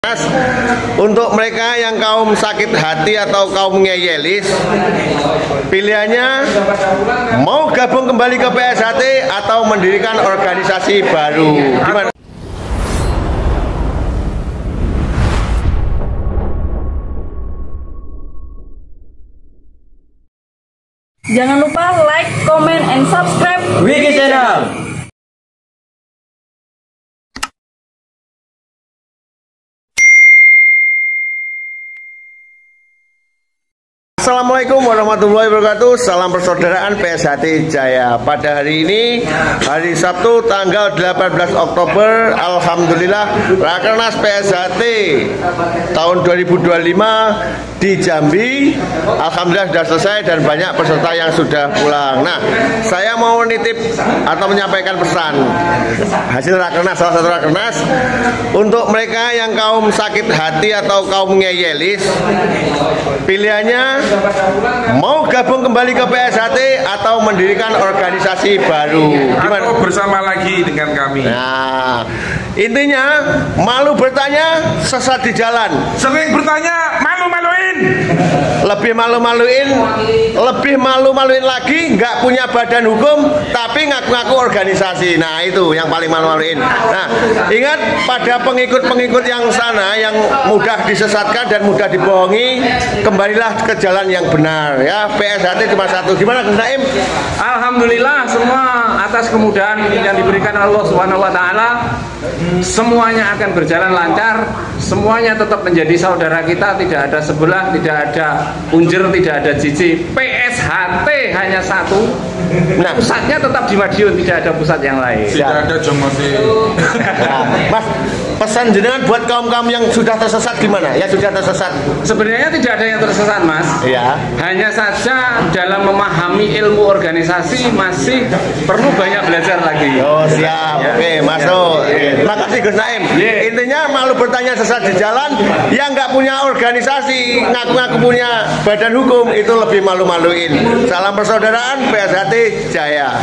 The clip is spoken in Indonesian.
Mas, untuk mereka yang kaum sakit hati atau kaum ngeyelis, pilihannya mau gabung kembali ke PSHT atau mendirikan organisasi baru. Gimana? Jangan lupa like, comment, and subscribe Wiki Channel. Assalamualaikum warahmatullahi wabarakatuh. Salam persaudaraan PSHT Jaya. Pada hari ini, hari Sabtu tanggal 18 Oktober, alhamdulillah Rakernas PSHT tahun 2025 di Jambi alhamdulillah sudah selesai dan banyak peserta yang sudah pulang. Nah, saya mau nitip atau menyampaikan pesan hasil Rakernas, salah satu Rakernas untuk mereka yang kaum sakit hati atau kaum ngeyelis, pilihannya mau gabung kembali ke PSHT atau mendirikan organisasi baru. Gimana? Atau bersama lagi dengan kami. Nah, intinya malu bertanya, sesat di jalan. Sering bertanya, malu-maluin. Lebih malu-maluin lagi, nggak punya badan hukum tapi ngaku-ngaku organisasi. Nah, itu yang paling malu-maluin. Nah, ingat pada pengikut-pengikut yang sana yang mudah disesatkan dan mudah dibohongi, kembalilah ke jalan yang benar ya. PSHT cuma satu. Gimana Gus Naim? Alhamdulillah semua atas kemudahan yang diberikan Allah Subhanahu wa taala, semuanya akan berjalan lancar, semuanya tetap menjadi saudara kita, tidak ada sebelah, tidak ada punjer, tidak ada cici. PSHT hanya satu. Nah, pusatnya tetap di Madiun, tidak ada pusat yang lain. Tidak ada Jomosi. Nah, Mas, pesan jenengan buat kaum-kaum yang sudah tersesat gimana? Ya sudah tersesat. Sebenarnya tidak ada yang tersesat, Mas. Iya. Hanya saja dalam memahami ilmu organisasi masih perlu banyak belajar lagi. Oh, siap. Ya. Oke, masuk. Terima kasih Gus Naim. Intinya malu bertanya sesat di jalan, yang nggak punya organisasi, ngaku-ngaku punya badan hukum, itu lebih malu-maluin. Salam persaudaraan PSHT Jaya.